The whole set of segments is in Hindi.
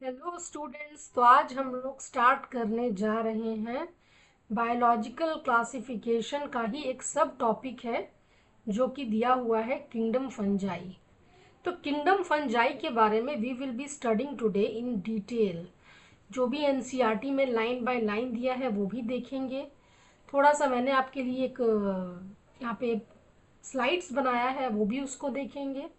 हेलो स्टूडेंट्स, तो आज हम लोग स्टार्ट करने जा रहे हैं बायोलॉजिकल क्लासिफिकेशन का ही एक सब टॉपिक है जो कि दिया हुआ है किंगडम फंजाई। तो किंगडम फंजाई के बारे में we will be studying today in detail. जो भी एनसीईआरटी में लाइन बाय लाइन दिया है वो भी देखेंगे। थोड़ा सा मैंने आपके लिए एक यहाँ पे स्लाइड्स बनाया है, वो भी उसको देखेंगे,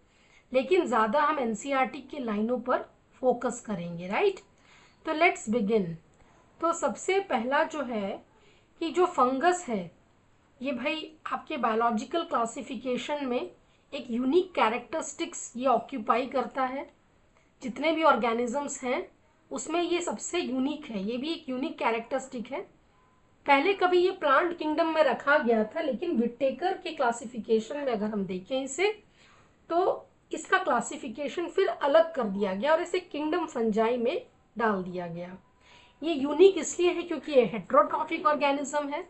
लेकिन ज़्यादा हम एनसीईआरटी की लाइनों पर फोकस करेंगे। राइट, तो लेट्स बिगिन। तो सबसे पहला जो है कि जो फंगस है, ये भाई आपके बायोलॉजिकल क्लासिफिकेशन में एक यूनिक कैरेक्टरिस्टिक्स ये ऑक्यूपाई करता है। जितने भी ऑर्गेनिजम्स हैं उसमें ये सबसे यूनिक है, ये भी एक यूनिक कैरेक्टरिस्टिक है। पहले कभी ये प्लांट किंगडम में रखा गया था, लेकिन विटेकर के क्लासिफिकेशन में अगर हम देखें इसे, तो इसका क्लासिफिकेशन फिर अलग कर दिया गया और इसे किंगडम फंजाई में डाल दिया गया। ये यूनिक इसलिए है क्योंकि ये हेट्रोट्रॉफिक ऑर्गेनिज्म है।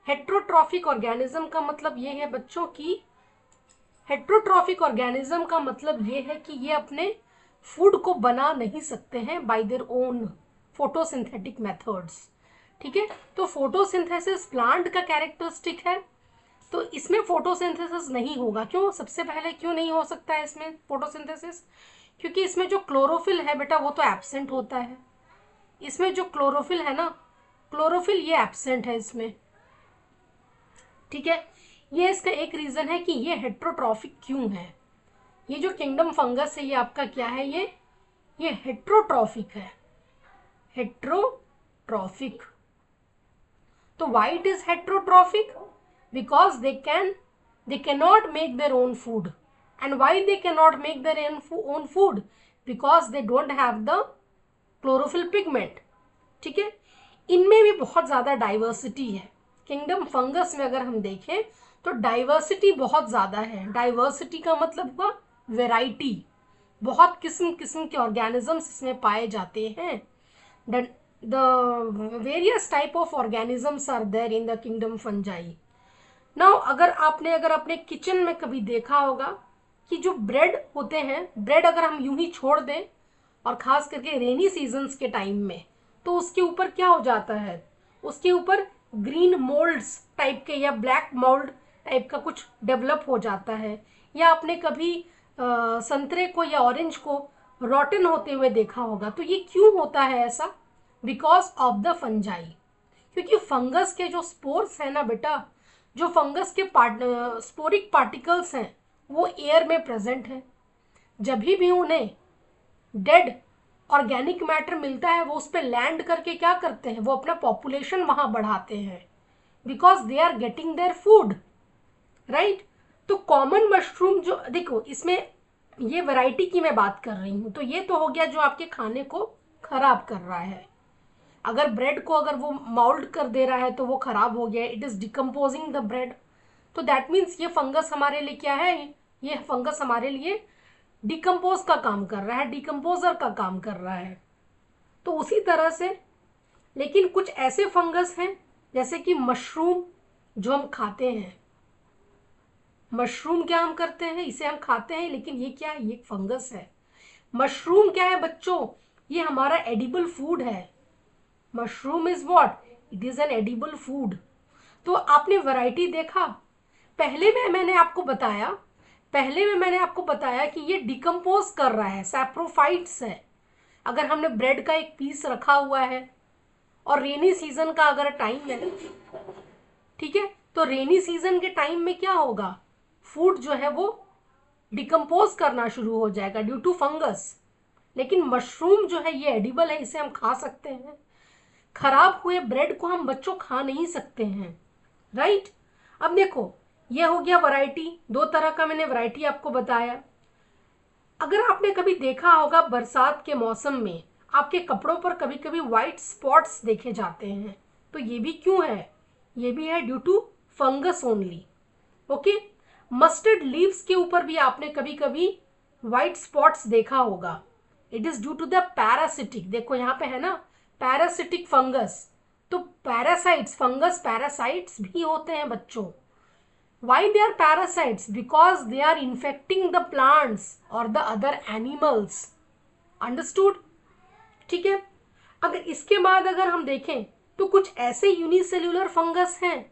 हेट्रोट्रॉफिक ऑर्गेनिज्म का मतलब ये है बच्चों की, हेट्रोट्रॉफिक ऑर्गेनिज्म का मतलब ये है कि ये अपने फूड को बना नहीं सकते हैं bye their own photosynthetic methods. ठीक है, तो फोटोसिंथेसिस प्लांट का कैरेक्टरिस्टिक है, तो इसमें फोटोसिंथेसिस नहीं होगा। क्यों? सबसे पहले क्यों नहीं हो सकता है इसमें फोटोसिंथेसिस? क्योंकि इसमें जो क्लोरोफिल है बेटा वो तो एब्सेंट होता है। इसमें जो क्लोरोफिल है ना, क्लोरोफिल ये एब्सेंट है इसमें। ठीक है, ये इसका एक रीजन है कि ये हेट्रोट्रॉफिक क्यों है। ये जो किंगडम फंगस है ये आपका क्या है, ये हेट्रोट्रॉफिक है। हेट्रोट्रॉफिक। तो why it is heterotrophic? Because they cannot make their own food. And why they cannot make their own food? Because they don't have the chlorophyll pigment. ठीक है, इनमें भी बहुत ज़्यादा डाइवर्सिटी है। किंगडम फंगस में अगर हम देखें तो डाइवर्सिटी बहुत ज़्यादा है। डाइवर्सिटी का मतलब हुआ वेराइटी, बहुत किस्म किस्म के ऑर्गेनिजम्स इसमें पाए जाते हैं। the various type of organisms are there in the kingdom fungi. Now अगर अपने किचन में कभी देखा होगा कि जो ब्रेड होते हैं, ब्रेड अगर हम यूं ही छोड़ दें और खास करके रेनी सीजन्स के टाइम में, तो उसके ऊपर क्या हो जाता है, उसके ऊपर ग्रीन मोल्ड्स टाइप के या ब्लैक मोल्ड टाइप का कुछ डेवलप हो जाता है। या आपने कभी संतरे को या ऑरेंज को रॉटन होते हुए देखा होगा। तो ये क्यों होता है ऐसा? Because of the fungi. क्योंकि फंगस के जो स्पोर्स है ना बेटा, जो फंगस के स्पोरिक पार्टिकल्स हैं वो एयर में प्रेजेंट हैं। जब भी उन्हें डेड ऑर्गेनिक मैटर मिलता है वो उस पर लैंड करके क्या करते हैं, वो अपना पॉपुलेशन वहां बढ़ाते हैं, because they are getting their food. Right, तो कॉमन मशरूम जो देखो इसमें ये वैरायटी की मैं बात कर रही हूँ, तो ये तो हो गया जो आपके खाने को खराब कर रहा है। अगर ब्रेड को अगर वो माउल्ड कर दे रहा है तो वो खराब हो गया, it is decomposing the bread. तो दैट मीन्स ये फंगस हमारे लिए क्या है, ये फंगस हमारे लिए डिकम्पोज का काम कर रहा है, डिकम्पोजर का काम कर रहा है। तो उसी तरह से लेकिन कुछ ऐसे फंगस हैं जैसे कि मशरूम जो हम खाते हैं। मशरूम क्या हम करते हैं, इसे हम खाते हैं, लेकिन ये क्या है, ये फंगस है। मशरूम क्या है बच्चों, ये हमारा एडिबल फूड है। Mushroom is what, it is an edible food. तो आपने वैरायटी देखा, पहले में मैंने आपको बताया कि ये डिकम्पोज कर रहा है, सैप्रोफाइट्स है। अगर हमने ब्रेड का एक पीस रखा हुआ है और रेनी सीजन का अगर टाइम है, ठीक है, तो रेनी सीजन के टाइम में क्या होगा, फूड जो है वो डिकम्पोज करना शुरू हो जाएगा ड्यू टू फंगस। लेकिन मशरूम जो है ये एडिबल है, इसे हम खा सकते हैं। खराब हुए ब्रेड को हम बच्चों खा नहीं सकते हैं। राइट, अब देखो ये हो गया वैरायटी, दो तरह का मैंने वैरायटी आपको बताया। अगर आपने कभी देखा होगा बरसात के मौसम में आपके कपड़ों पर कभी कभी व्हाइट स्पॉट्स देखे जाते हैं, तो ये भी क्यों है, ये भी है due to fungus only. Okay, mustard leaves के ऊपर भी आपने कभी कभी व्हाइट स्पॉट्स देखा होगा, it is due to the parasitic. देखो यहाँ पे है ना पैरासिटिक फंगस, तो पैरासाइट्स, फंगस पैरासाइट्स भी होते हैं बच्चों। Why they are parasites? Because they are infecting the plants or the other animals. Understood? ठीक है। अगर इसके बाद अगर हम देखें तो कुछ ऐसे यूनिसेल्यूलर फंगस हैं,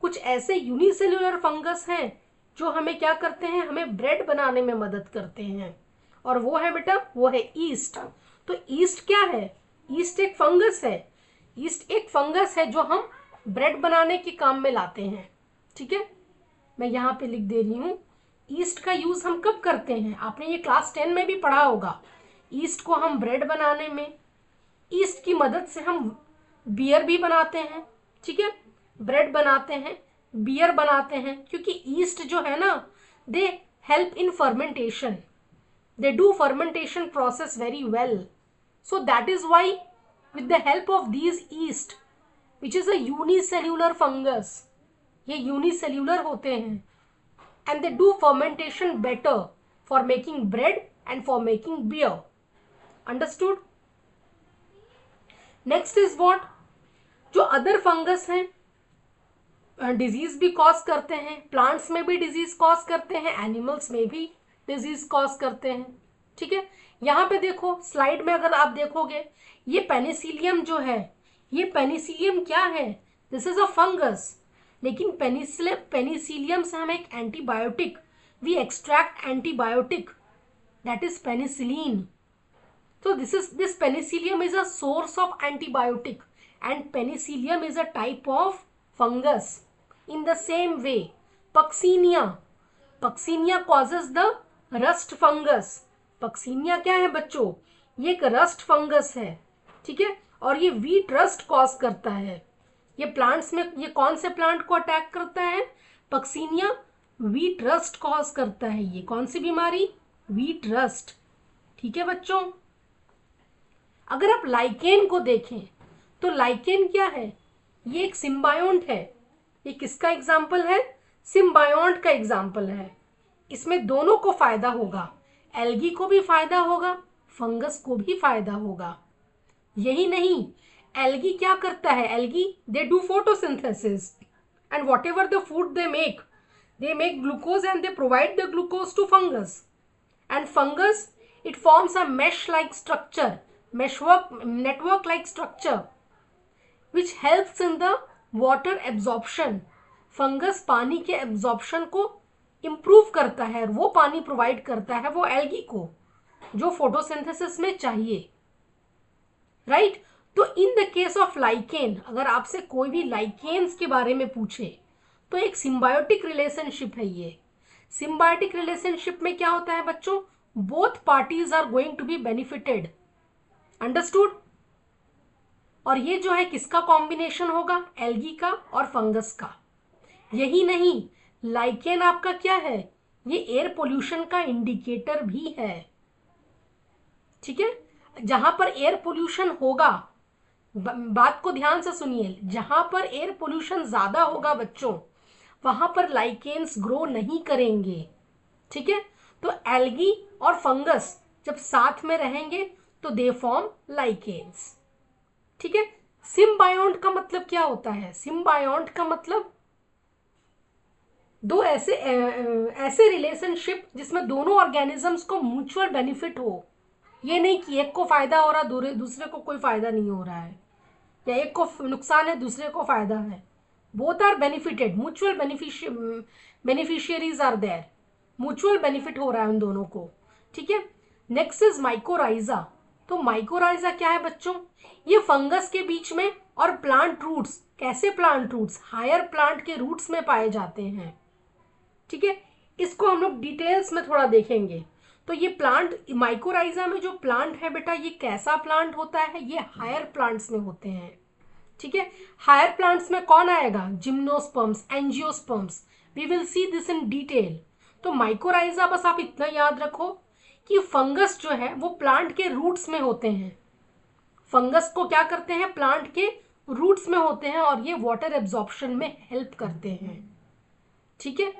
कुछ ऐसे यूनिसेल्यूलर फंगस हैं जो हमें क्या करते हैं, हमें ब्रेड बनाने में मदद करते हैं, और वो है बेटा, वो है ईस्ट। तो ईस्ट क्या है? ईस्ट एक फंगस है। ईस्ट एक फंगस है जो हम ब्रेड बनाने के काम में लाते हैं। ठीक है, मैं यहाँ पे लिख दे रही हूँ। ईस्ट का यूज हम कब करते हैं? आपने ये क्लास 10 में भी पढ़ा होगा। ईस्ट को हम ब्रेड बनाने में, ईस्ट की मदद से हम बियर भी बनाते हैं। ठीक है, ब्रेड बनाते हैं, बियर बनाते हैं, क्योंकि ईस्ट जो है ना, they help in fermentation, they do fermentation process very well. So that is why with the help of these yeast, which is a unicellular fungus, ये यूनिसेल्यूलर होते हैं, and they do fermentation better for making bread and for making beer. Understood? Next is what? जो अदर फंगस हैं डिजीज भी कॉज करते हैं, प्लांट्स में भी डिजीज कॉज करते हैं, एनिमल्स में भी डिजीज कॉज करते हैं। ठीक है, यहाँ पे देखो स्लाइड में अगर आप देखोगे, ये पेनिसिलियम जो है, ये पेनिसिलियम क्या है? This is a fungus. लेकिन पेनिसिलियम से हम एक antibiotic, we extract antibiotic, that is penicillin. So this penicillium is a source of antibiotic, and penicillium is a type of fungus. In the same way, Puccinia causes the rust fungus. Puccinia क्या है बच्चों? ये एक रस्ट फंगस है। ठीक है, और ये वीट रस्ट कॉज करता है। ये प्लांट्स में, ये कौन से प्लांट को अटैक करता है? पक्सीनिया वीट रस्ट कॉज करता है। ये कौन सी बीमारी? Wheat rust. ठीक है बच्चों, अगर आप लाइकेन को देखें तो लाइकेन क्या है? ये एक सिम्बायोंट है। ये किसका एग्जाम्पल है? सिम्बायोंट का एग्जाम्पल है। इसमें दोनों को फायदा होगा, एल्गी को भी फायदा होगा, फंगस को भी फायदा होगा। यही नहीं, एल्गी क्या करता है? Algae they do photosynthesis, and whatever the food they make glucose and they provide the glucose to fungus, and fungus it forms a mesh like structure, network like structure which helps in the water absorption. Fungus पानी के एब्जॉर्प्शन को इम्प्रूव करता है, और वो पानी प्रोवाइड करता है वो एल्गी को, जो फोटोसिंथेसिस में चाहिए। राइट? तो in the case of lichen, अगर आपसे कोई भी लाइकेन्स के बारे में पूछे तो एक सिम्बायोटिक रिलेशनशिप है। ये सिम्बायोटिक रिलेशनशिप में क्या होता है बच्चों? Both parties are going to be benefited. Understood? और ये जो है किसका कॉम्बिनेशन होगा? एल्गी का और फंगस का। यही नहीं, लाइकेन आपका क्या है? ये एयर पोल्यूशन का इंडिकेटर भी है। ठीक है, जहां पर एयर पोल्यूशन होगा, बात को ध्यान से सुनिए, जहां पर एयर पोल्यूशन ज्यादा होगा बच्चों, वहां पर लाइकेन्स ग्रो नहीं करेंगे। ठीक है, तो एल्गी और फंगस जब साथ में रहेंगे तो दे फॉर्म लाइकेन्स। ठीक है, सिम्बायोंट का मतलब क्या होता है? सिम्बायोंट का मतलब दो ऐसे रिलेशनशिप जिसमें दोनों ऑर्गेनिजम्स को म्यूचुअल बेनिफिट हो। ये नहीं कि एक को फायदा हो रहा, दूसरे को कोई फायदा नहीं हो रहा है, या एक को नुकसान है दूसरे को फायदा है। Both are benefited, mutual beneficiaries are there, mutual benefit हो रहा है उन दोनों को। ठीक है, नेक्स्ट इज माइकोराइजा। तो माइकोराइजा क्या है बच्चों? ये फंगस के बीच में और प्लांट रूट्स, कैसे प्लांट रूट्स? हायर प्लांट के रूट्स में पाए जाते हैं। ठीक है, इसको हम लोग डिटेल्स में थोड़ा देखेंगे। तो ये प्लांट, माइकोराइजा में जो प्लांट है बेटा, ये कैसा प्लांट होता है? ये हायर प्लांट्स में होते हैं। ठीक है, हायर प्लांट्स में कौन आएगा? Gymnosperms, angiosperms, we will see this in detail. तो माइकोराइजा, बस आप इतना याद रखो कि फंगस जो है वो प्लांट के रूट्स में होते हैं। फंगस को क्या करते हैं? प्लांट के रूट्स में होते हैं, और ये वाटर एब्जॉर्प्शन में हेल्प करते हैं। ठीक है,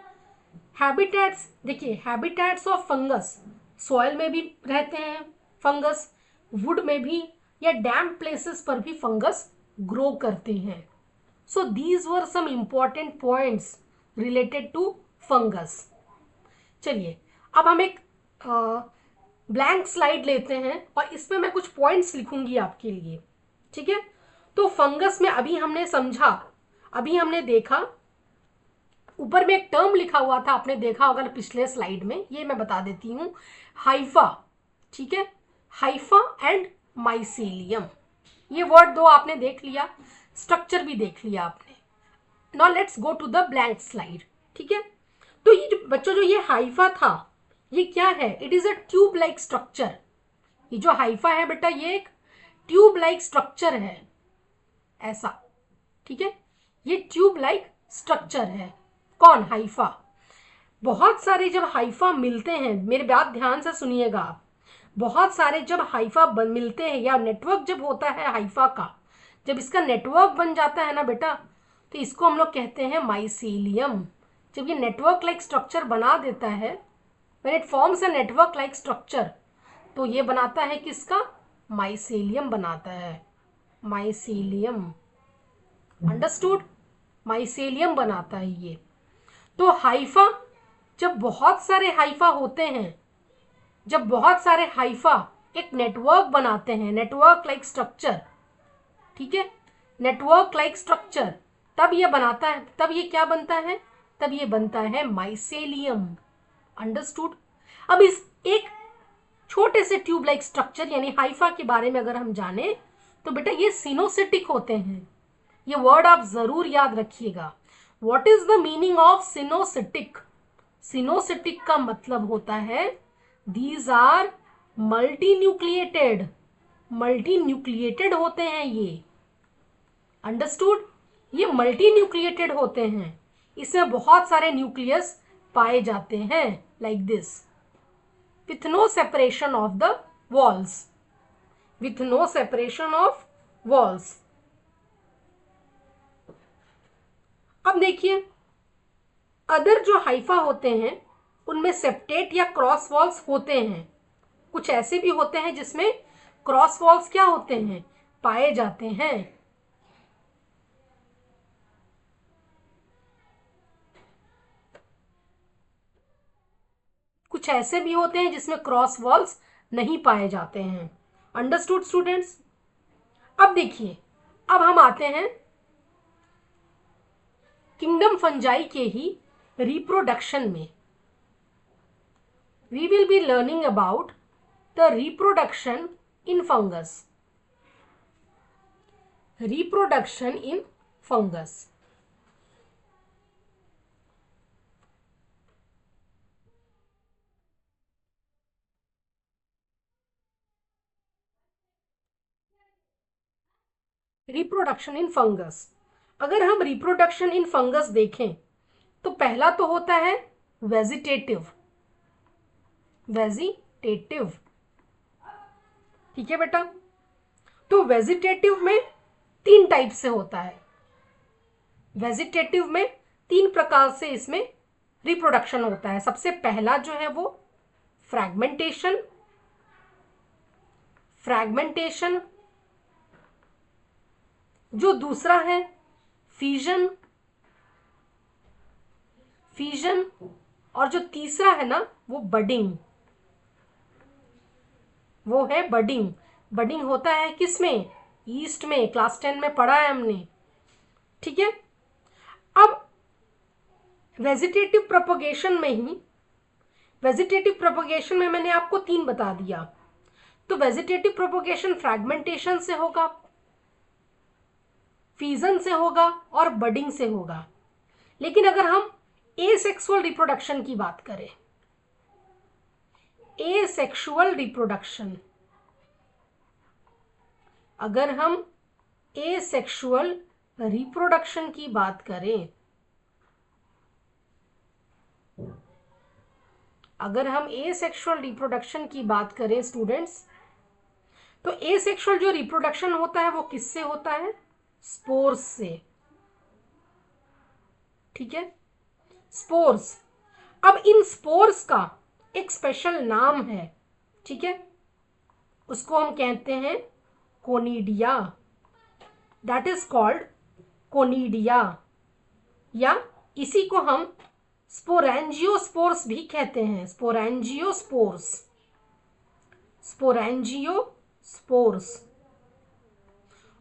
हैबिटेट्स देखिए, हैबिटेट्स ऑफ फंगस, सॉइल में भी रहते हैं फंगस, वुड में भी, या डैम्प प्लेसेस पर भी फंगस ग्रो करते हैं। So these were some important points related to fungus. चलिए अब हम एक ब्लैंक स्लाइड लेते हैं और इस पे मैं कुछ पॉइंट्स लिखूंगी आपके लिए, ठीक है। तो फंगस में अभी हमने समझा, अभी हमने देखा, ऊपर में एक टर्म लिखा हुआ था, आपने देखा होगा पिछले स्लाइड में, ये मैं बता देती हूँ, हाइफा, ठीक है, हाइफा एंड माइसेलियम, ये वर्ड दो आपने देख लिया, स्ट्रक्चर भी देख लिया आपने। Now let's go to the blank slide, ठीक है। तो ये बच्चों जो ये हाइफा था, ये क्या है, it is a tube like structure. ये जो हाइफा है बेटा, ये एक ट्यूब लाइक स्ट्रक्चर है, ऐसा, ठीक है, ये ट्यूब लाइक स्ट्रक्चर है। कौन, हाइफा। बहुत सारे जब हाइफा मिलते हैं, मेरे बात ध्यान से सुनिएगा आप, बहुत सारे जब हाइफा मिलते हैं या नेटवर्क जब होता है हाइफा का, जब इसका नेटवर्क बन जाता है ना बेटा, तो इसको हम लोग कहते हैं माइसेलियम। जब ये नेटवर्क लाइक स्ट्रक्चर बना देता है, when it forms a network like structure, तो ये बनाता है किसका, माइसेलियम बनाता है, माइसेलियम, अंडरस्टूड, माइसेलियम बनाता है ये। तो हाइफा, जब बहुत सारे हाइफा होते हैं, जब बहुत सारे हाइफा एक नेटवर्क बनाते हैं, नेटवर्क लाइक स्ट्रक्चर, ठीक है, नेटवर्क लाइक स्ट्रक्चर, तब ये बनाता है, तब ये क्या बनता है, तब ये बनता है माइसेलियम, अंडरस्टूड। अब इस एक छोटे से ट्यूब लाइक स्ट्रक्चर यानी हाइफा के बारे में अगर हम जाने, तो बेटा ये सिनोसिटिक होते हैं, ये वर्ड आप जरूर याद रखिएगा। What is the meaning of coenocytic, coenocytic का मतलब होता है these are multinucleated, multinucleated होते हैं ये, अंडरस्टूड, ये मल्टी न्यूक्लिएटेड होते हैं, इसमें बहुत सारे न्यूक्लियस पाए जाते हैं, like this, with no separation of the walls, with no separation of walls। अब देखिए, अदर जो हाइफा होते हैं उनमें सेप्टेट या क्रॉस वॉल्स होते हैं, कुछ ऐसे भी होते हैं जिसमें क्रॉस वॉल्स क्या होते हैं, पाए जाते हैं। कुछ ऐसे भी होते हैं जिसमें क्रॉस वॉल्स नहीं पाए जाते हैं, अंडरस्टूड स्टूडेंट्स। अब देखिए, अब हम आते हैं किंगडम फंजाई के ही रिप्रोडक्शन में। We will be learning about the reproduction in fungus, reproduction in fungus. Reproduction in fungus, अगर हम रिप्रोडक्शन इन फंगस देखें तो पहला तो होता है वेजिटेटिव, वेजिटेटिव, ठीक है बेटा। तो वेजिटेटिव में तीन टाइप से होता है, वेजिटेटिव में तीन प्रकार से इसमें रिप्रोडक्शन होता है। सबसे पहला जो है वो फ्रैगमेंटेशन, फ्रैगमेंटेशन, जो दूसरा है फीजन, फीजन, और जो तीसरा है ना वो बडिंग, वो है बडिंग। बडिंग होता है किसमें, ईस्ट में, क्लास 10 में पढ़ा है हमने, ठीक है। अब वेजिटेटिव प्रोपगेशन में ही, वेजिटेटिव प्रोपगेशन में मैंने आपको तीन बता दिया। तो वेजिटेटिव प्रोपगेशन फ्रैगमेंटेशन से होगा, फीजन से होगा और बडिंग से होगा। लेकिन अगर हम एसेक्सुअल रिप्रोडक्शन की बात करें, एसेक्सुअल रिप्रोडक्शन, अगर हम एसेक्सुअल रिप्रोडक्शन की बात करें, अगर हम एसेक्सुअल रिप्रोडक्शन की बात करें स्टूडेंट्स, तो एसेक्सुअल जो रिप्रोडक्शन होता है वो किससे होता है, स्पोर्स से, ठीक है, स्पोर्स। अब इन स्पोर्स का एक स्पेशल नाम है, ठीक है, उसको हम कहते हैं conidia, that is called conidia, या इसी को हम स्पोरेंजियोस्पोर्स भी कहते हैं, स्पोरेंजियोस्पोर्स, स्पोरेंजियोस्पोर्स,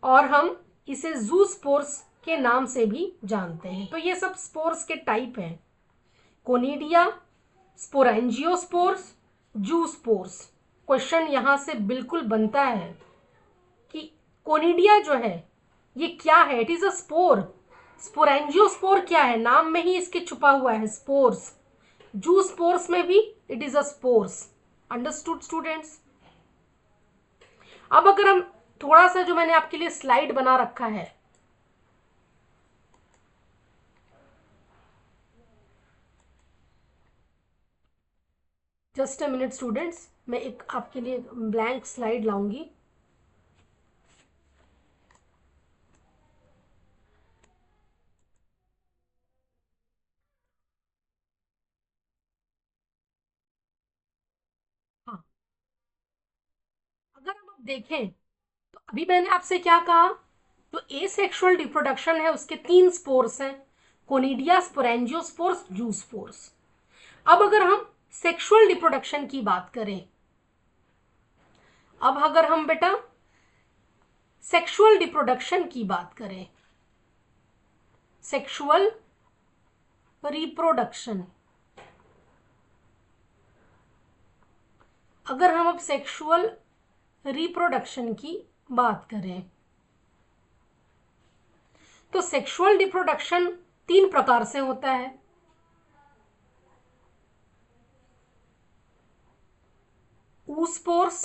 और हम इसे ज़ूस्पोर्स के नाम से भी जानते हैं। तो ये सब स्पोर्स के टाइप हैं, कोनिडिया, स्पोरेंजियोस्पोर्स, जूस्पोर्स। क्वेश्चन यहाँ से बिल्कुल बनता है कि कोनिडिया जो है ये क्या है, it is a spore. Sporangiospore क्या है, नाम में ही इसके छुपा हुआ है स्पोर्स। जूस्पोर्स में भी it is a spores. Understood students? अब अगर हम थोड़ा सा, जो मैंने आपके लिए स्लाइड बना रखा है, जस्ट अ मिनट स्टूडेंट्स, मैं एक आपके लिए ब्लैंक स्लाइड लाऊंगी। हाँ, अगर हम अब देखें तो अभी मैंने आपसे क्या कहा, जो एसेक्सुअल रिप्रोडक्शन है उसके 3 स्पोर्स हैं, कोनिडिया, स्पोरेंजियोस्पोर्स, जूस्पोर्स। अब अगर हम सेक्सुअल रिप्रोडक्शन की बात करें, अब अगर हम बेटा सेक्सुअल रिप्रोडक्शन की बात करें, सेक्सुअल रिप्रोडक्शन, अगर हम अब सेक्सुअल रिप्रोडक्शन की बात करें तो सेक्सुअल रिप्रोडक्शन 3 प्रकार से होता है। oospores,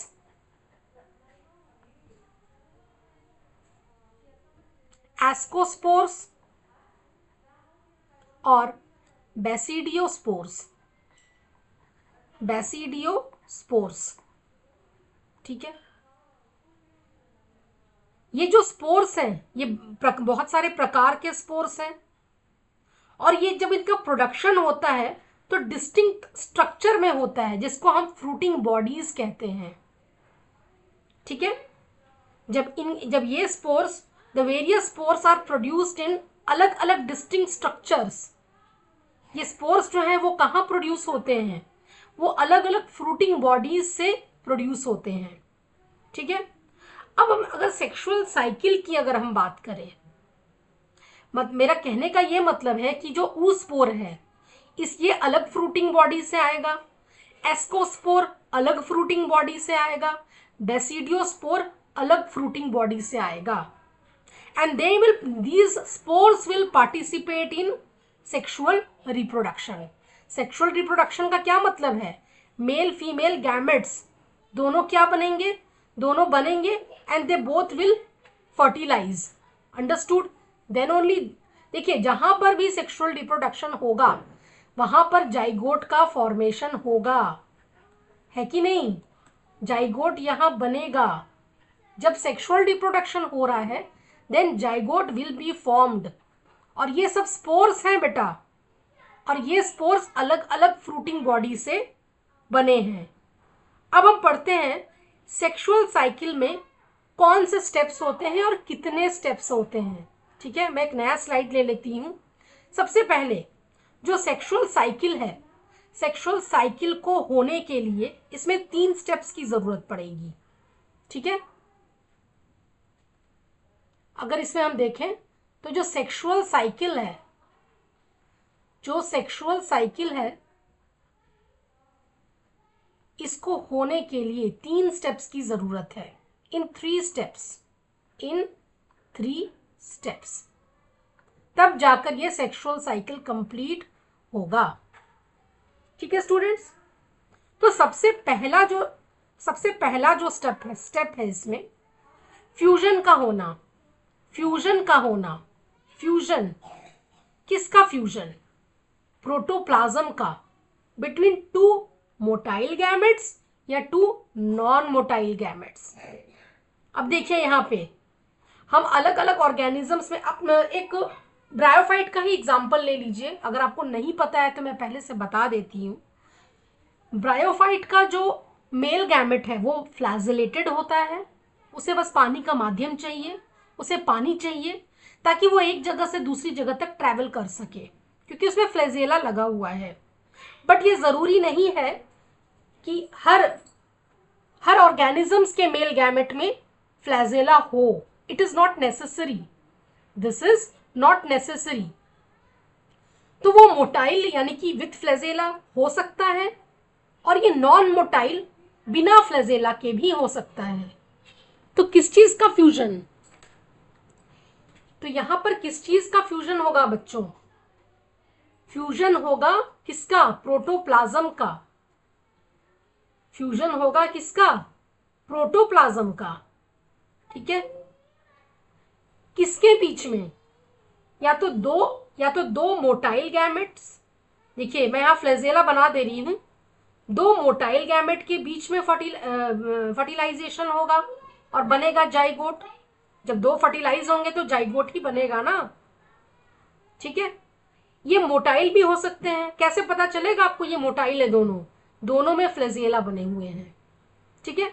ascospores और बेसिडियोस्पोर्स। बेसिडियोस्पोर्स, ठीक है। ये जो स्पोर्स हैं ये बहुत सारे प्रकार के स्पोर्स हैं, और ये जब इनका प्रोडक्शन होता है तो डिस्टिंक्ट स्ट्रक्चर में होता है, जिसको हम फ्रूटिंग बॉडीज कहते हैं, ठीक है। जब ये spores, the various spores are produced in अलग अलग डिस्टिंक्ट स्ट्रक्चर्स। ये स्पोर्स जो हैं वो कहाँ प्रोड्यूस होते हैं, वो अलग अलग फ्रूटिंग बॉडीज से प्रोड्यूस होते हैं, ठीक है। अब हम अगर सेक्सुअल साइकिल की अगर हम बात करें, मेरा कहने का ये मतलब है कि जो oospore है इस ये अलग फ्रूटिंग बॉडी से आएगा, एस्कोस्पोर अलग फ्रूटिंग बॉडी से आएगा, बेसिडियोस्पोर अलग फ्रूटिंग बॉडी से आएगा, and these spores will participate in sexual reproduction। Sexual reproduction का क्या मतलब है, मेल फीमेल गैमेट्स दोनों क्या बनेंगे, दोनों बनेंगे, and they both will fertilize. Understood? Then only, देखिए जहां पर भी सेक्सुअल रिप्रोडक्शन होगा वहां पर जाइगोट का फॉर्मेशन होगा, है कि नहीं? जाइगोट यहां बनेगा। जब सेक्सुअल रिप्रोडक्शन हो रहा है then zygote will be formed, और ये सब स्पोर्स हैं बेटा, और ये स्पोर्स अलग अलग फ्रूटिंग बॉडी से बने हैं। अब हम पढ़ते हैं सेक्सुअल साइकिल में कौन से स्टेप्स होते हैं और कितने स्टेप्स होते हैं, ठीक है। मैं एक नया स्लाइड ले लेती हूँ। सबसे पहले जो सेक्सुअल साइकिल है, सेक्सुअल साइकिल को होने के लिए इसमें 3 स्टेप्स की जरूरत पड़ेगी, ठीक है। अगर इसमें हम देखें तो जो सेक्सुअल साइकिल है, जो सेक्सुअल साइकिल है इसको होने के लिए 3 स्टेप्स की जरूरत है। इन 3 स्टेप्स तब जाकर ये सेक्सुअल साइकिल कंप्लीट होगा, ठीक है स्टूडेंट्स। तो सबसे पहला जो स्टेप है इसमें फ्यूजन का होना। फ्यूजन किसका फ्यूजन? प्रोटोप्लाज्म का, बिटवीन 2 मोटाइल गैमेट्स या 2 नॉन मोटाइल गैमेट्स। अब देखिए यहाँ पे हम अलग अलग ऑर्गेनिजम्स में, अपना एक ब्रायोफाइट का ही एग्जाम्पल ले लीजिए। अगर आपको नहीं पता है तो मैं पहले से बता देती हूँ। ब्रायोफाइट का जो मेल गैमेट है वो फ्लैजेलेटेड होता है, उसे बस पानी का माध्यम चाहिए, उसे पानी चाहिए ताकि वो एक जगह से दूसरी जगह तक ट्रैवल कर सके, क्योंकि उसमें फ्लैजेला लगा हुआ है। बट ये ज़रूरी नहीं है कि हर ऑर्गेनिजम्स के मेल गैमेट में फ्लैजेला हो, it is not necessary, this is not necessary. तो वो मोटाइल यानी कि विथ फ्लैजेला हो सकता है, और ये नॉन मोटाइल बिना फ्लैजेला के भी हो सकता है। तो किस चीज का फ्यूजन, तो यहां पर किस चीज का फ्यूजन होगा बच्चों, फ्यूजन होगा किसका, प्रोटोप्लाज्म का, फ्यूजन होगा किसका, प्रोटोप्लाज्म का। ठीक है, किसके बीच में, या तो दो मोटाइल गैमेट्स, देखिए मैं यहां फ्लैजेला बना दे रही हूं, दो मोटाइल गैमेट के बीच में फर्टिलाइजेशन होगा और बनेगा जाइगोट। जब दो फर्टिलाइज होंगे तो जाइगोट ही बनेगा ना। ठीक है, ये मोटाइल भी हो सकते हैं, कैसे पता चलेगा आपको ये मोटाइल है, दोनों में फ्लैजेला बने हुए हैं। ठीक है,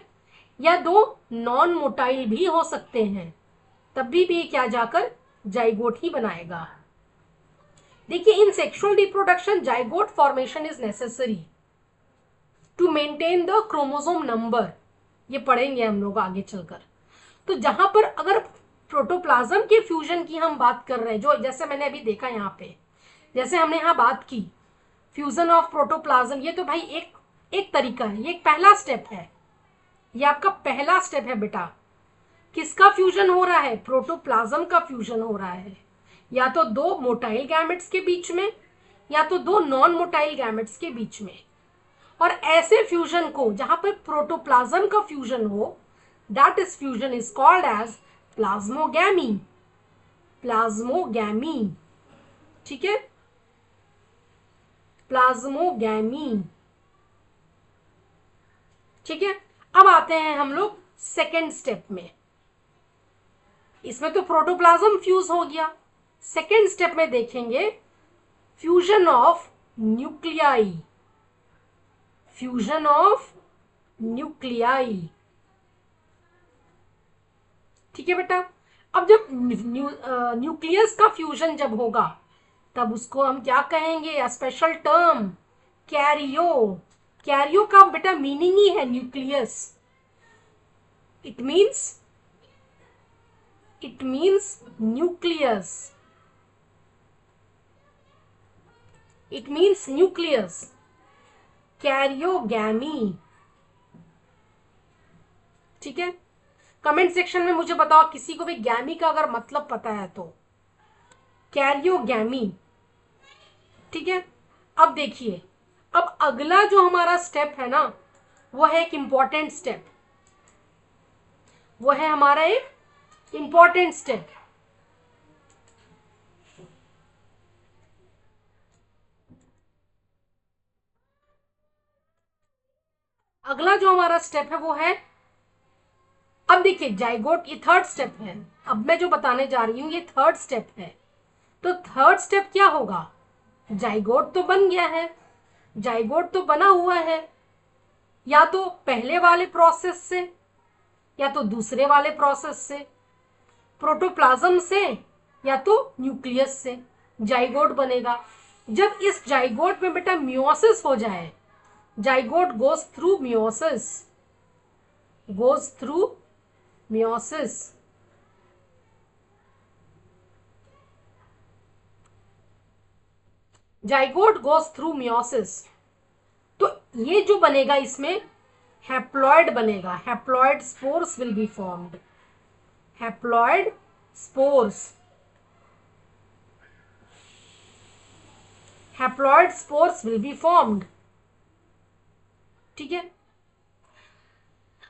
या दो नॉन मोटाइल भी हो सकते हैं, तब भी क्या जाकर जाइगोट ही बनाएगा। देखिए, in sexual reproduction zygote formation is necessary to maintain the chromosome number, ये पढ़ेंगे हम लोग आगे चलकर। तो जहां पर अगर प्रोटोप्लाज्म के फ्यूजन की हम बात कर रहे हैं, जो जैसे मैंने अभी देखा यहाँ पे, जैसे हमने यहाँ बात की फ्यूजन ऑफ प्रोटोप्लाज्म, ये तो भाई एक तरीका है, ये एक पहला स्टेप है, ये आपका पहला स्टेप है बेटा। किसका फ्यूजन हो रहा है, प्रोटोप्लाज्म का फ्यूजन हो रहा है, या तो दो मोटाइल गैमेट्स के बीच में, या तो दो नॉन मोटाइल गैमेट्स के बीच में। और ऐसे फ्यूजन को जहां पर प्रोटोप्लाज्म का फ्यूजन हो, that is fusion is called as plasmogamy, plasmogamy. ठीक है, प्लाज्मोगैमी। ठीक है, अब आते हैं हम लोग सेकेंड स्टेप में। इसमें तो प्रोटोप्लाज्म फ्यूज हो गया, सेकेंड स्टेप में देखेंगे fusion of nuclei, fusion of nuclei. ठीक है बेटा, अब जब न्यूक्लियस का फ्यूजन जब होगा, तब उसको हम क्या कहेंगे, स्पेशल टर्म कैरियो। कैरियो का बेटा मीनिंग ही है nucleus, it means nucleus, it means nucleus, karyogamy. ठीक है, कमेंट सेक्शन में मुझे बताओ किसी को भी गैमी का अगर मतलब पता है तो, कैरियोगैमी। ठीक है, अब देखिए, अब अगला जो हमारा स्टेप है ना, वो है एक इंपॉर्टेंट स्टेप, वो है हमारा एक इंपॉर्टेंट स्टेप। अगला जो हमारा स्टेप है वो है, अब देखिए जाइगोट, ये थर्ड स्टेप है, अब मैं जो बताने जा रही हूं ये थर्ड स्टेप है। तो थर्ड स्टेप क्या होगा, जाइगोट तो बन गया है, जाइगोट तो बना हुआ है, या तो पहले वाले प्रोसेस से या तो दूसरे वाले प्रोसेस से, प्रोटोप्लाज्म से या तो न्यूक्लियस से जाइगोट बनेगा। जब इस जाइगोट में बेटा मियोसिस हो जाए, zygote goes through meiosis, goes through meiosis. Zygote goes through meiosis, तो ये जो बनेगा इसमें हैप्लॉइड बनेगा, haploid spores will be formed, haploid spores, haploid spores will be formed. ठीक है,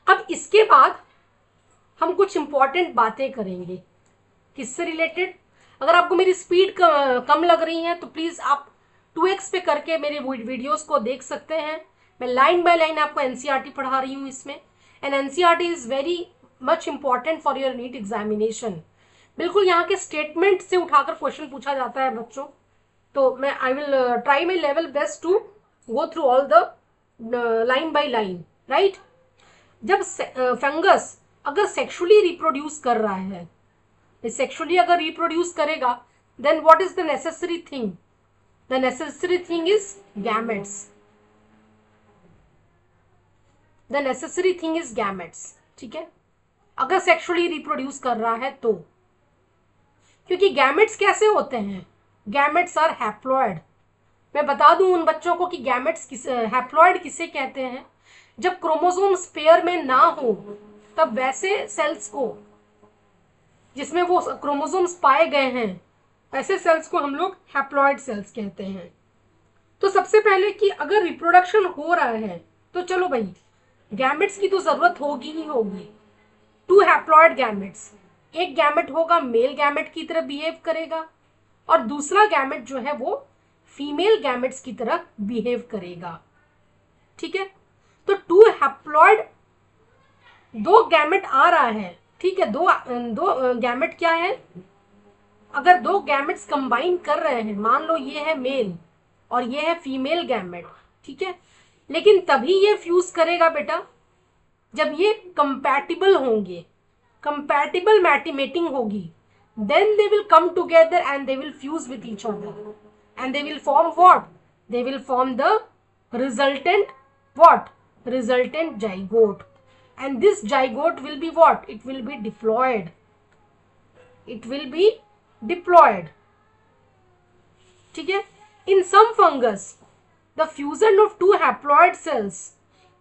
अब इसके बाद हम कुछ इंपॉर्टेंट बातें करेंगे, किससे रिलेटेड। अगर आपको मेरी स्पीड कम लग रही है तो प्लीज आप 2x पे करके मेरे वीडियोस को देख सकते हैं। मैं लाइन बाय लाइन आपको एनसीईआरटी पढ़ा रही हूँ इसमें, and NCERT is very much important for your NEET examination. बिल्कुल यहाँ के स्टेटमेंट से उठाकर क्वेश्चन पूछा जाता है बच्चों, तो मैं I will try my level best to go through all the line by line, right. जब फंगस अगर सेक्सुअली रिप्रोड्यूस कर रहा है, सेक्सुअली अगर रिप्रोड्यूस करेगा, then what is the necessary thing, the necessary thing is gametes. The necessary thing is gametes, ठीक है, अगर सेक्सुअली रिप्रोड्यूस कर रहा है तो। क्योंकि गैमेट्स कैसे होते हैं, गैमेट्स आर हैप्लॉइड। मैं बता दूं उन बच्चों को कि गैमेट्स हैप्लॉइड किसे कहते हैं, जब क्रोमोसोम्स पेयर में ना हो तब वैसे सेल्स को जिसमें वो क्रोमोसोम्स पाए गए हैं, ऐसे सेल्स को हम लोग हैप्लॉइड सेल्स कहते हैं। तो सबसे पहले कि अगर रिप्रोडक्शन हो रहा है तो चलो भाई गैमेट्स की तो जरूरत होगी ही होगी। टू हैप्लॉइड गैमेट्स, एक गैमेट होगा मेल गैमेट की तरह बिहेव करेगा और दूसरा गैमेट जो है वो फीमेल गैमेट्स की तरह बिहेव करेगा, ठीक है। तो टू हैप्लॉइड, दो गैमेट आ रहा है, ठीक है, दो गैमेट क्या है, अगर दो गैमेट्स कंबाइन कर रहे हैं, मान लो ये है मेल और ये है फीमेल गैमेट, ठीक है, लेकिन तभी ये फ्यूज करेगा बेटा जब ये कंपैटिबल होंगे, कंपैटिबल मैटिमेटिंग होगी, then they will come together and they will fuse with each other and they will form what, they will form the resultant what, resultant zygote, and this zygote will be what, it will be diploid, it will be diploid, ठीक है। In some fungus the fusion of two haploid cells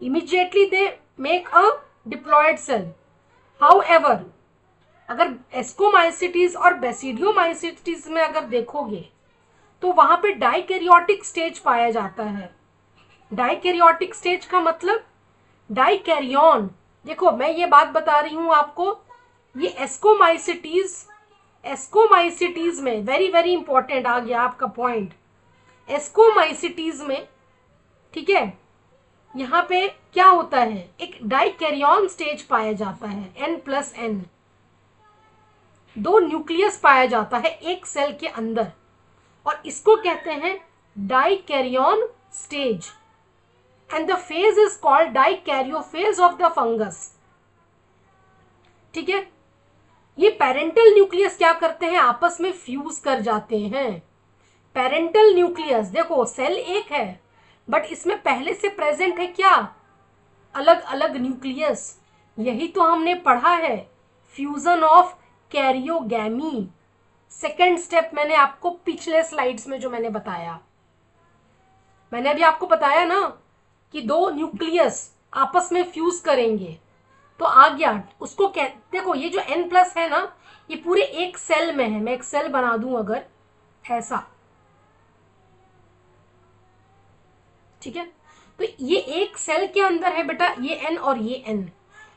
immediately they make a diploid cell, however अगर एस्कोमाइसिटीज और बेसिडियोमाइसिटीज में अगर देखोगे तो वहां पे डाइकैरियोटिक स्टेज पाया जाता है। डाइकैरियोटिक स्टेज का मतलब डाइकैरियन, देखो मैं ये बात बता रही हूं आपको, ये एस्कोमाइसिटीज में वेरी वेरी इंपॉर्टेंट आ गया आपका पॉइंट, एस्कोमाइसिटीज में, ठीक है, यहाँ पे क्या होता है, एक डाइकैरियन स्टेज पाया जाता है, N+N, दो न्यूक्लियस पाया जाता है एक सेल के अंदर और इसको कहते हैं dikaryon stage and the phase is called dikaryophase of the fungus, ठीक है। ये पेरेंटल न्यूक्लियस क्या करते हैं, आपस में फ्यूज कर जाते हैं। पेरेंटल न्यूक्लियस देखो सेल एक है बट इसमें पहले से प्रेजेंट है क्या, अलग अलग न्यूक्लियस, यही तो हमने पढ़ा है, fusion of karyogamy, second step मैंने आपको पिछले स्लाइड्स में जो मैंने बताया, मैंने अभी आपको बताया ना कि दो न्यूक्लियस आपस में फ्यूज करेंगे तो आ गया उसको देखो ये जो N+ है ना ये पूरे एक सेल में है, मैं एक सेल बना दूं अगर ऐसा, ठीक है, तो ये एक सेल के अंदर है बेटा ये N और ये N,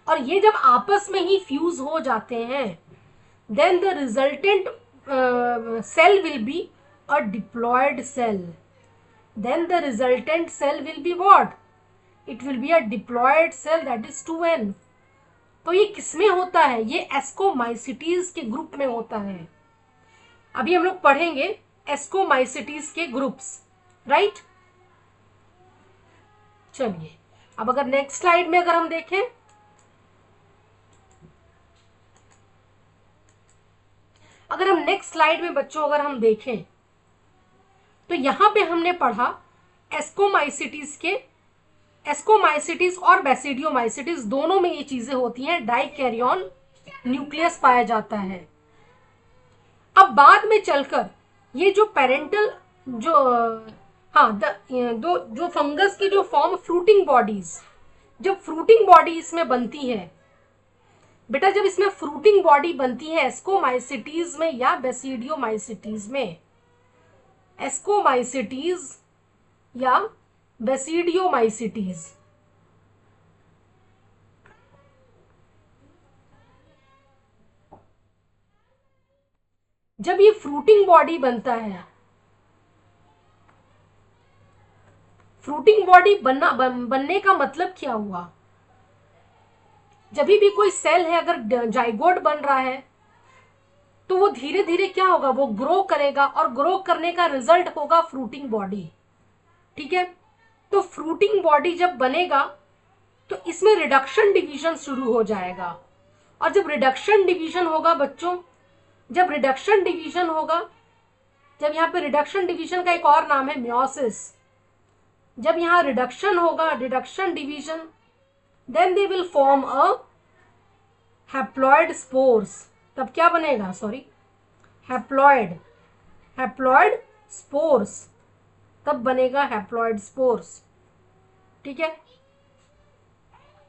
और ये जब आपस में ही फ्यूज हो जाते हैं then the resultant cell will be a diploid cell, then the resultant cell will be what, it will be a diploid cell, that is 2N। तो ये किसमें होता है, ये एस्कोमाइसिटीज के ग्रुप में होता है। अभी हम लोग पढ़ेंगे एस्कोमाइसिटीज के ग्रुप्स, राइट। चलिए अब अगर नेक्स्ट स्लाइड में अगर हम देखें, अगर हम नेक्स्ट स्लाइड में बच्चों अगर हम देखें तो यहां पे हमने पढ़ा एस्कोमाइसिटीज और बेसिडियोमाइसिटीज दोनों में ये चीजें होती हैं, डाइकैरियन न्यूक्लियस पाया जाता है। अब बाद में चलकर ये जो पेरेंटल जो जो फंगस की जो फॉर्म फ्रूटिंग बॉडीज, जब फ्रूटिंग बॉडी इसमें बनती है बेटा, जब इसमें फ्रूटिंग बॉडी बनती है एस्कोमाइसिटीज में या बेसिडियोमाइसिटीज में, एस्कोमाइसिटीज या बेसिडियोमाइसिटीज, जब ये फ्रूटिंग बॉडी बनता है, फ्रूटिंग बॉडी बनने का मतलब क्या हुआ, जब भी कोई सेल है अगर जाइगोट बन रहा है तो वो धीरे धीरे क्या होगा, वो ग्रो करेगा और ग्रो करने का रिजल्ट होगा फ्रूटिंग बॉडी, ठीक है। तो फ्रूटिंग बॉडी जब बनेगा तो इसमें रिडक्शन डिवीजन शुरू हो जाएगा, और जब रिडक्शन डिवीजन होगा बच्चों, जब रिडक्शन डिवीजन होगा, जब यहाँ पे रिडक्शन डिवीजन का एक और नाम है म्योसिस, जब यहाँ रिडक्शन होगा, reduction division, then they will form a haploid spores. तब क्या बनेगा, सॉरी, हैप्लॉइड स्पोर्स, तब बनेगा हैप्लॉइड स्पोर्स। ठीक है।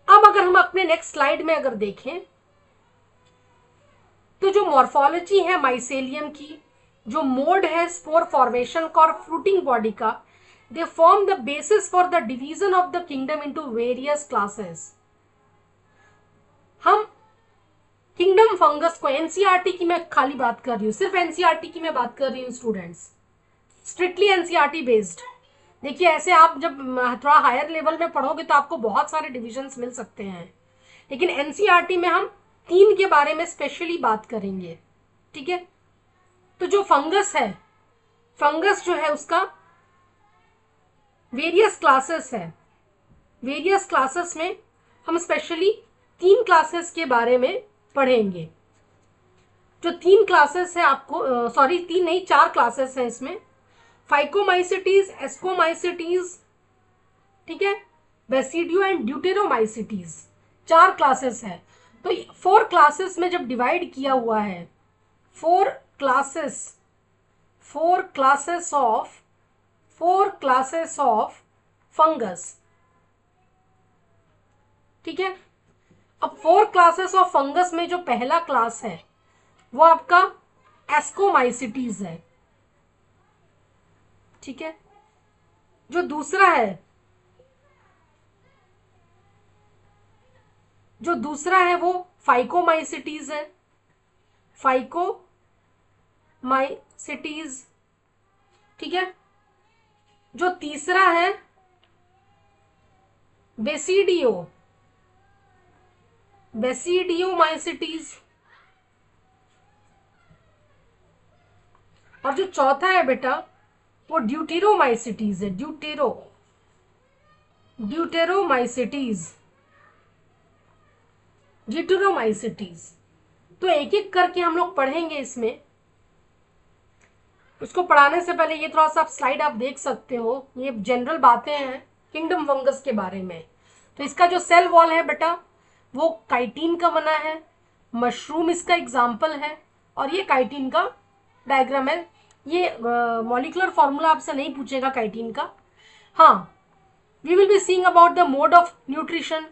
अब अगर हम अपने नेक्स्ट स्लाइड में अगर देखें तो जो मॉर्फोलॉजी है माइसेलियम की, जो मोड है स्पोर फॉर्मेशन का और फ्रूटिंग बॉडी का, they form the basis for the division of the kingdom into various classes. हम किंगडम फंगस को, एनसीईआरटी की मैं खाली बात कर रही हूँ, सिर्फ एनसीईआरटी की मैं बात कर रही हूँ स्टूडेंट्स, स्ट्रिक्टली एनसीईआरटी बेस्ड। देखिए ऐसे आप जब थोड़ा हायर लेवल में पढ़ोगे तो आपको बहुत सारे डिविजन्स मिल सकते हैं, लेकिन एनसीईआरटी में हम 3 के बारे में स्पेशली बात करेंगे। ठीक है। तो जो फंगस है, फंगस जो है उसका वेरियस क्लासेस है। वेरियस क्लासेस में हम स्पेशली 3 क्लासेस के बारे में पढ़ेंगे। जो 3 क्लासेस है आपको, सॉरी 3 नहीं 4 क्लासेस है इसमें, फाइकोमाइसिटीज, एस्कोमाइसिटीज, ठीक है, बेसिडियो एंड ड्यूटेरोमाइसिटीज, 4 क्लासेस है। तो 4 क्लासेस में जब डिवाइड किया हुआ है, 4 क्लासेस ऑफ फंगस। ठीक है। अब 4 क्लासेस ऑफ फंगस में जो पहला क्लास है वो आपका एस्कोमाइसिटीज है। ठीक है। जो दूसरा है वो फाइकोमाइसिटीज है, फाइकोमाइसिटीज। ठीक है। जो तीसरा है बेसिडियोमाइसिटीज, और जो चौथा है बेटा वो ड्यूटेरोमाइसिटीज है, ड्यूटेरोमाइसिटीज। तो एक एक करके हम लोग पढ़ेंगे इसमें। उसको पढ़ाने से पहले ये थोड़ा सा स्लाइड आप देख सकते हो, ये जनरल बातें हैं किंगडम फंगस के बारे में। तो इसका जो सेल वॉल है बेटा वो काइटिन का बना है, मशरूम इसका एग्जाम्पल है, और ये काइटिन का डायग्राम है। ये मॉलिक्यूलर फॉर्मूला आपसे नहीं पूछेगा काइटिन का। हाँ, we will be seeing about the mode of nutrition.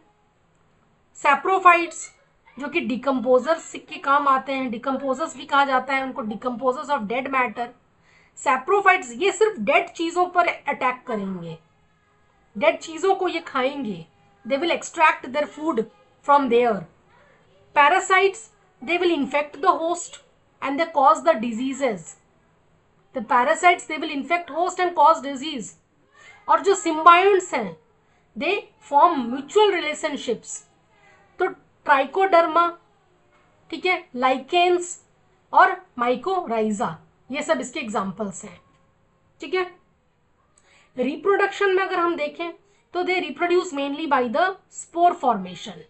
Saprophytes जो कि डिकम्पोजर्स के काम आते हैं, डिकम्पोजर्स भी कहा जाता है उनको, decomposers of dead matter. Saprophytes ये सिर्फ डेड चीजों पर अटैक करेंगे, डेड चीजों को ये खाएंगे। They will extract their food from there. Parasites, they will infect the host and they cause the diseases. The parasites, they will infect host and cause disease. और जो symbionts हैं, they form mutual relationships. तो ट्राइकोडर्मा, ठीक है, लाइकेन्स और माइकोराइजा, ये सब इसके एग्जाम्पल्स हैं। ठीक है। रिप्रोडक्शन में अगर हम देखें तो they reproduce mainly by the spore formation.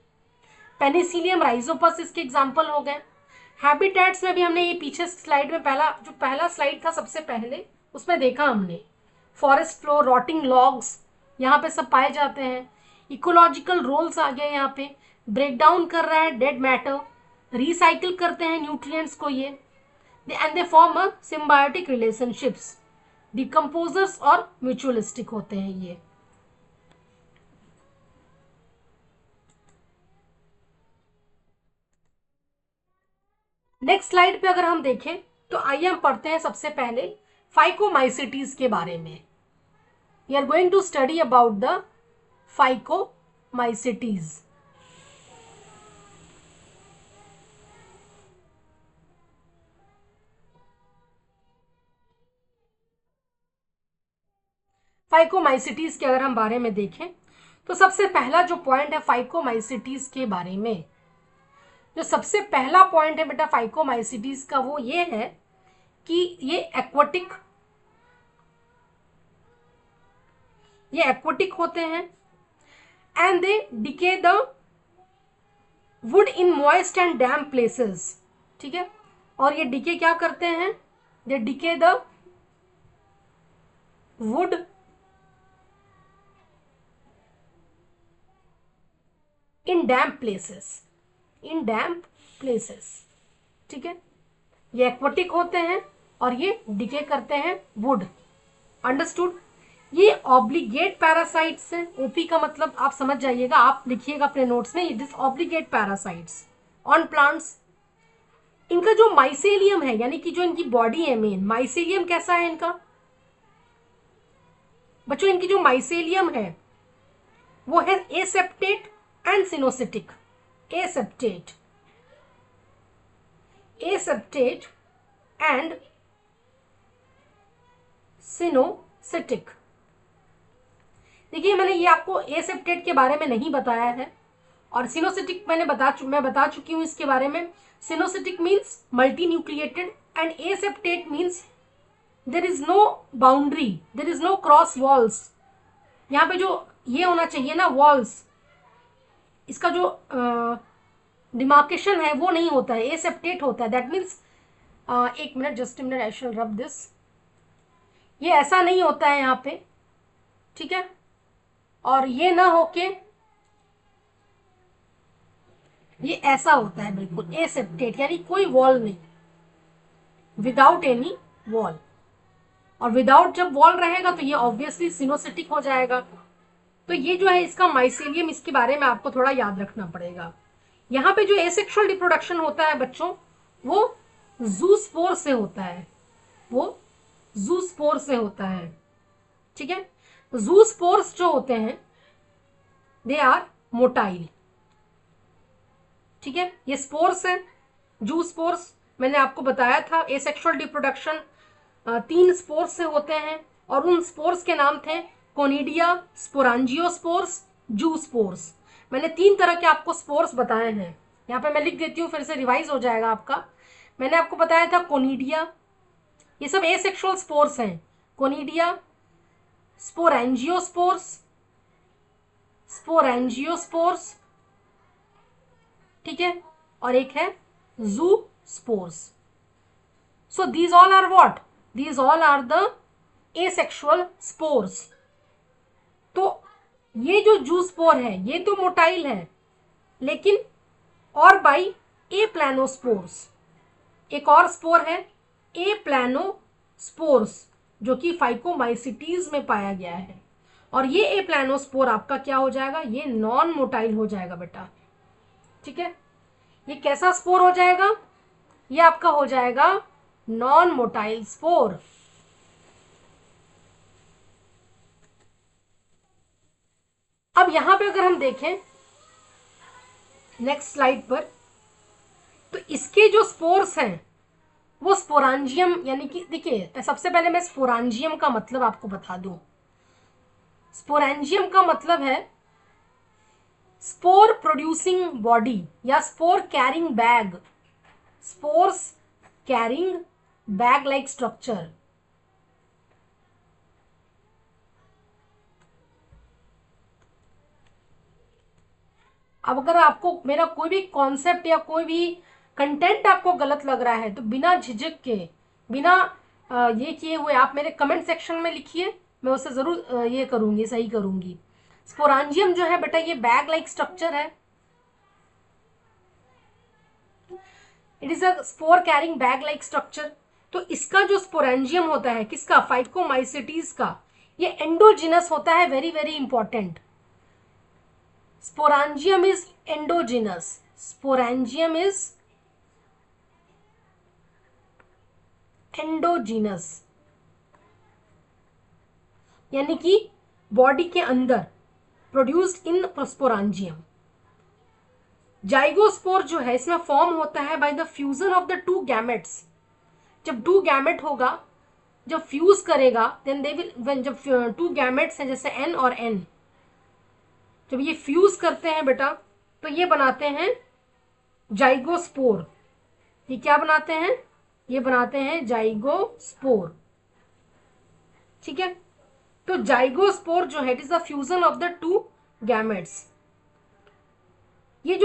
Penicillium Rhizopus इसके एग्जाम्पल हो गए। हैबिटेट्स में भी हमने ये पीछे स्लाइड में पहला स्लाइड था सबसे पहले, उसमें देखा हमने फॉरेस्ट फ्लोर, रॉटिंग लॉग्स यहाँ पे सब पाए जाते हैं। इकोलॉजिकल रोल्स आ गए यहाँ पे, ब्रेक डाउन कर रहा है डेड मैटर, रिसाइकिल करते हैं न्यूट्रिएंट्स को ये, and they form a symbiotic relationships. Decomposers और म्यूचुअलिस्टिक होते हैं ये। नेक्स्ट स्लाइड पे अगर हम देखें तो आइए हम पढ़ते हैं सबसे पहले फाइकोमाइसिटीज के बारे में। We are going to study about the phycomycetes. Phycomycetes के अगर हम बारे में देखें तो सबसे पहला जो पॉइंट है फाइकोमाइसिटीज के बारे में, जो सबसे पहला पॉइंट है बेटा फाइकोमाइसिटीज का वो ये है कि ये एक्वाटिक होते हैं and they decay the wood in moist and damp places. ठीक है। और ये डिके क्या करते हैं, they decay the wood in damp places, in damp places, ठीक है। ये एक्वाटिक होते हैं और ये डिके करते हैं वुड, अंडरस्टूड। ये ऑब्लिगेट पैरासाइट्स हैं, ओपी का मतलब आप समझ जाइएगा, आप लिखिएगा अपने नोट्स में, it is obligate parasites on plants. इनका जो माइसेलियम है, यानी कि जो इनकी बॉडी है मेन, माइसेलियम कैसा है इनका बच्चों? इनकी जो माइसेलियम है वो है aseptate and coenocytic, aseptate, aseptate and coenocytic. देखिए मैंने ये आपको एसेप्टेट के बारे में नहीं बताया है, और सिनोसिटिक मैं बता चुकी हूं इसके बारे में। Coenocytic means multinucleated and aseptate means there is no boundary, there is no cross walls. यहाँ पे जो ये होना चाहिए ना वॉल्स, इसका जो डिमार्केशन है वो नहीं होता है, एसेप्टेट होता है। दैट मीन्स एक minute, just a minute, I shall rub this. ये ऐसा नहीं होता है यहाँ पे, ठीक है। और ये ना होके ये ऐसा होता है बिल्कुल एसेप्टेट, यानी कोई वॉल नहीं, विदाउट एनी वॉल। और विदाउट जब वॉल रहेगा तो ये ऑब्वियसली सिनोसिटिक हो जाएगा। तो ये जो है इसका माइसेलियम, इसके बारे में आपको थोड़ा याद रखना पड़ेगा। यहाँ पे जो एसेक्सुअल रिप्रोडक्शन होता है बच्चों, वो जूस्पोर से होता है, वो जूस्पोर से होता है, ठीक है। जूस्पोर्स जो होते हैं दे आर मोटाइल, ठीक है। ये स्पोर्स हैं, जूस्पोर्स मैंने आपको बताया था। एसेक्सुअल रिप्रोडक्शन 3 स्पोर्स से होते हैं, और उन स्पोर्स के नाम थे कोनिडिया, स्पोरांजियोस्पोर्स, जूस्पोर्स। मैंने 3 तरह के आपको स्पोर्स बताए हैं, यहाँ पे मैं लिख देती हूँ, फिर से रिवाइज हो जाएगा आपका। मैंने आपको बताया था कोनिडिया, ये सब एसेक्सुअल स्पोर्स हैं, कोनिडिया, स्पोरेंजियोस्पोर्स, स्पोरेंजियोस्पोर्स, ठीक है, और एक है zoospores. So these all are what? These all are the asexual spores. तो ये जो जूस्पोर है ये तो मोटाइल है, लेकिन और बाई ए प्लानोस्पोर्स, एक और स्पोर है ए प्लानोस्पोर्स, जो कि फाइकोमाइसिटीज में पाया गया है। और ये ए प्लानोस्पोर आपका क्या हो जाएगा? ये नॉन मोटाइल हो जाएगा बेटा, ठीक है। ये कैसा स्पोर हो जाएगा? ये आपका हो जाएगा नॉन मोटाइल स्पोर। अब यहां पे अगर हम देखें नेक्स्ट स्लाइड पर, तो इसके जो स्पोर्स हैं वो स्पोरांजियम, यानी कि देखिए सबसे पहले मैं स्पोरांजियम का मतलब आपको बता दूं। स्पोरेंजियम का मतलब है स्पोर प्रोड्यूसिंग बॉडी या spore carrying bag, spores carrying bag like structure. अब अगर आपको मेरा कोई भी कॉन्सेप्ट या कोई भी कंटेंट आपको गलत लग रहा है तो बिना झिझक के, बिना ये किए हुए आप मेरे कमेंट सेक्शन में लिखिए, मैं उसे जरूर ये करूंगी, सही करूंगी। स्पोरांजियम जो है बेटा ये बैग लाइक स्ट्रक्चर है, it is a spore carrying bag like structure. तो इसका जो स्पोरेंजियम होता है, किसका? फाइकोमाइसिटीज का, ये एंडोजिनस होता है, very very important. Sporangium is endogenous, sporangium is endogenous, यानी कि बॉडी के अंदर प्रोड्यूस्ड इन स्पोरांजियम। जाइगोस्पोर जो है इसमें फॉर्म होता है by the fusion of the 2 gametes. जब 2 गैमेट होगा, जब फ्यूज करेगा, देन दे विल, जब 2 गैमेट्स हैं जैसे N और N, जब ये फ्यूज करते हैं बेटा तो ये बनाते हैं जाइगोस्पोर। ये क्या बनाते हैं? ये बनाते हैं जाइगोस्पोर, ठीक है। तो जाइगोस्पोर जो है it is the fusion of the 2 gametes. ये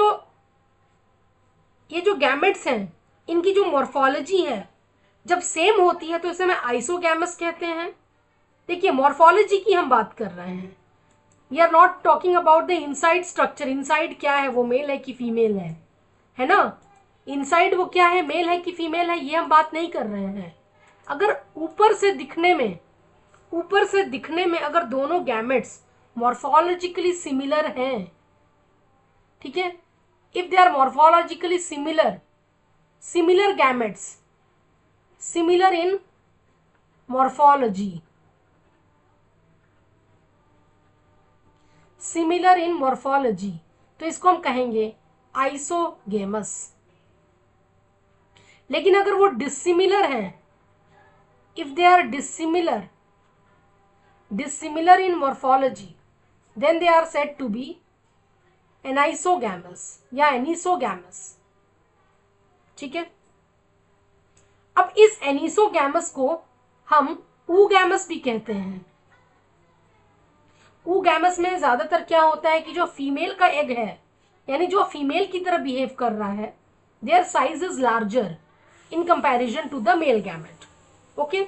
जो गैमेट्स हैं इनकी जो मॉर्फोलॉजी है जब सेम होती है तो इसे मैं आइसोगैमस कहते हैं। देखिए मॉर्फोलॉजी की हम बात कर रहे हैं, we are not talking about the inside structure. Inside क्या है, वो मेल है कि फीमेल है ना। इनसाइड वो क्या है, मेल है कि फीमेल है, ये हम बात नहीं कर रहे हैं। अगर ऊपर से दिखने में अगर दोनों गैमेट्स मॉर्फोलॉजिकली सिमिलर हैं, ठीक है, if they are morphologically similar gametes, similar in morphology, तो इसको हम कहेंगे आइसोगेमस। लेकिन अगर वो डिसिमिलर हैं, if they are dissimilar in morphology, then they are said to be anisogamous या anisogamous। ठीक है, अब इस एनिसोगैमस को हम ऊगैमस भी कहते हैं। ऊगैमस में ज्यादातर क्या होता है कि जो फीमेल का एग है, यानी जो फीमेल की तरह बिहेव कर रहा है, their size is larger in comparison to the male gamete. Okay,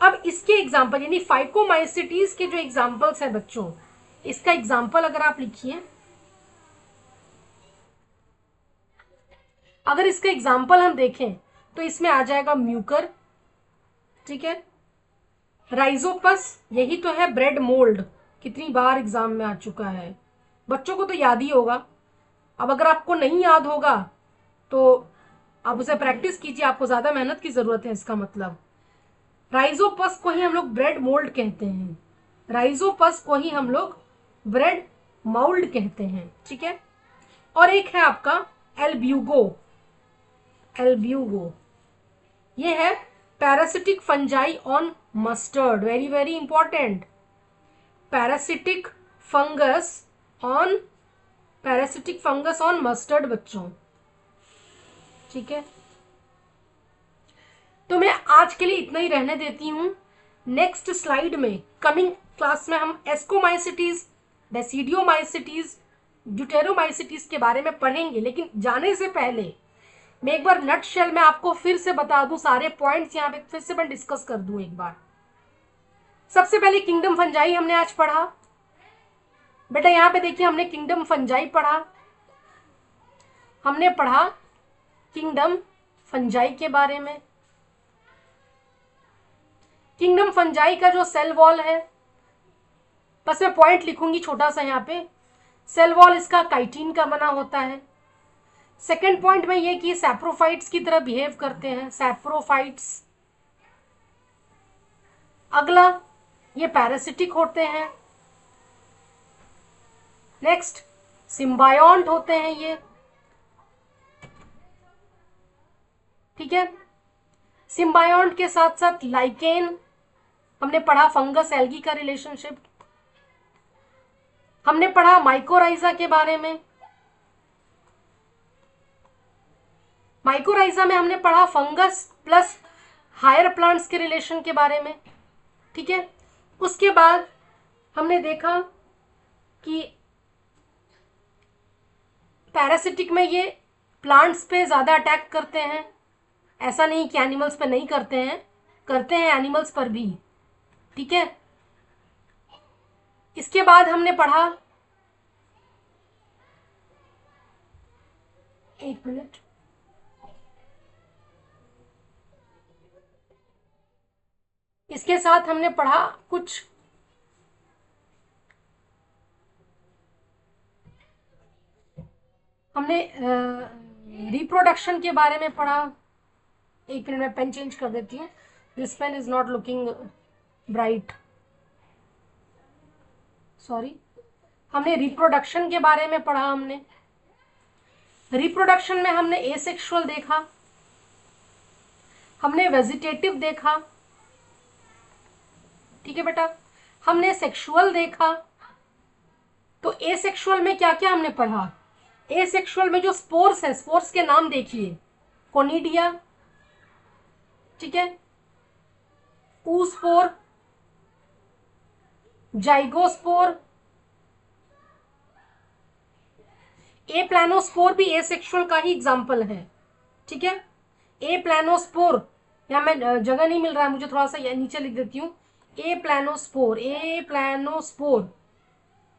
अब इसके एग्जाम्पल यानी फाइकोमाइसिटीज के जो एग्जाम्पल्स है बच्चों, इसका एग्जाम्पल अगर आप लिखिए, अगर इसका एग्जाम्पल हम देखें तो इसमें आ जाएगा म्यूकर, ठीक है, राइजोपस, यही तो है ब्रेड मोल्ड, कितनी बार एग्जाम में आ चुका है, बच्चों को तो याद ही होगा। अब अगर आपको नहीं याद होगा तो आप उसे प्रैक्टिस कीजिए, आपको ज्यादा मेहनत की जरूरत है। इसका मतलब राइजोपस को ही हम लोग ब्रेड मोल्ड कहते हैं, राइजोपस को ही हम लोग ब्रेड मोल्ड कहते हैं, ठीक है। और एक है आपका एल्ब्यूगो, ये है parasitic fungi on mustard, very very important, parasitic fungus on mustard बच्चों, ठीक है। तो मैं आज के लिए इतना ही रहने देती हूं। नेक्स्ट स्लाइड में, कमिंग क्लास में हम एस्कोमाइसिटीज, डेसिडियोमाइसिटीज, ड्यूटेरोमाइसिटीज के बारे में पढ़ेंगे। लेकिन जाने से पहले मैं एक बार नटशेल में आपको फिर से बता दूं, सारे पॉइंट्स यहाँ पे फिर से मैं डिस्कस कर दूं एक बार। सबसे पहले किंगडम फंजाई हमने आज पढ़ा। बेटा यहाँ पे देखिए, हमने किंगडम फंजाई पढ़ा, हमने पढ़ा किंगडम फंजाई के बारे में। किंगडम फंजाई का जो सेल वॉल है, बस मैं पॉइंट लिखूंगी छोटा सा यहाँ पे, सेल वॉल इसका काइटिन का बना होता है। सेकेंड पॉइंट में ये कि सैप्रोफाइट्स की तरह बिहेव करते हैं, सैप्रोफाइट्स। अगला, ये पैरासिटिक होते हैं। नेक्स्ट, सिम्बायोंट होते हैं ये, ठीक है। सिम्बायोंट के साथ साथ लाइकेन हमने पढ़ा, फंगस एल्गी का रिलेशनशिप हमने पढ़ा, माइकोराइजा के बारे में। माइकोराइजा में हमने पढ़ा फंगस प्लस हायर प्लांट्स के रिलेशन के बारे में, ठीक है। उसके बाद हमने देखा कि पैरासिटिक में ये प्लांट्स पे ज्यादा अटैक करते हैं, ऐसा नहीं कि एनिमल्स पे नहीं करते हैं एनिमल्स पर भी, ठीक है। इसके बाद हमने पढ़ा, एक मिनट, इसके साथ हमने पढ़ा कुछ हमने रिप्रोडक्शन के बारे में पढ़ा। एक मिनट में पेन चेंज कर देती हूँ, this pen is not looking bright, sorry. हमने रिप्रोडक्शन के बारे में पढ़ा। हमने रिप्रोडक्शन में हमने एसेक्सुअल देखा, हमने वेजिटेटिव देखा, ठीक है बेटा। हमने सेक्सुअल देखा। तो एसेक्सुअल में क्या क्या हमने पढ़ा? एसेक्सुअल में जो स्पोर्स है, स्पोर्स के नाम देखिए, कोनिडिया, ठीक है, ऊस्पोर, जाइगोस्पोर, ए प्लानोस्पोर भी एसेक्सुअल का ही एग्जाम्पल है, ठीक है। ए प्लानोस्पोर, यहां मैं जगह नहीं मिल रहा है मुझे, थोड़ा सा नीचे लिख देती हूँ। ए प्लानोस्पोर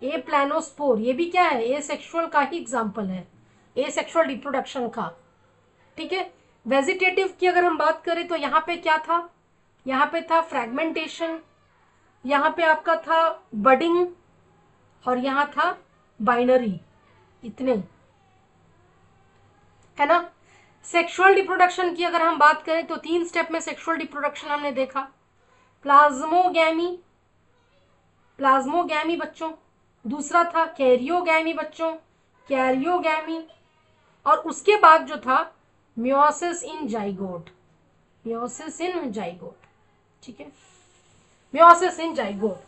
ए प्लानोस्पोर, ये भी क्या है, ए सेक्सुअल का ही एग्जाम्पल है, ए सेक्सुअल रिप्रोडक्शन का। ठीक है, वेजिटेटिव की अगर हम बात करें तो यहाँ पे क्या था, यहाँ पे था फ्रेगमेंटेशन, यहाँ पे आपका था बडिंग, और यहाँ था बाइनरी, इतने, है ना। सेक्सुअल रिप्रोडक्शन की अगर हम बात करें तो 3 स्टेप में सेक्सुअल रिप्रोडक्शन हमने देखा। प्लाज्मोगैमी, प्लाज्मोगैमी बच्चों, दूसरा था कैरियोगैमी बच्चों, कैरियोगैमी, और उसके बाद जो था मियोसिस इन जाइगोट, मियोसिस इन जाइगोट। ठीक है, मियोसिस इन जाइगोट,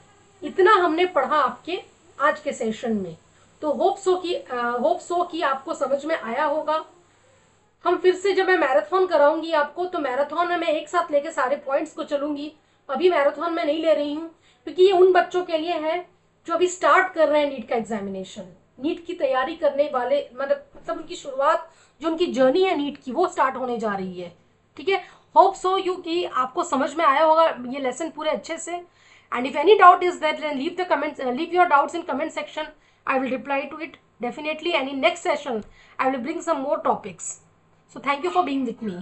इतना हमने पढ़ा आपके आज के सेशन में। तो होप सो कि आपको समझ में आया होगा। हम फिर से जब मैं मैराथन कराऊंगी आपको, तो मैराथन में मैं एक साथ लेके सारे पॉइंट्स को चलूंगी। अभी मैराथन में नहीं ले रही हूँ, क्योंकि ये उन बच्चों के लिए है जो अभी स्टार्ट कर रहे हैं नीट का एग्जामिनेशन, नीट की तैयारी करने वाले, मतलब उनकी शुरुआत, जो उनकी जर्नी है नीट की, वो स्टार्ट होने जा रही है। ठीक है, होप सो यू कि आपको समझ में आया होगा ये लेसन पूरे अच्छे से। And if any doubt is there, then leave the comments, leave your doubts in comment section, I will reply to it definitely, and in next session I will bring some more topics. So thank you for being with me.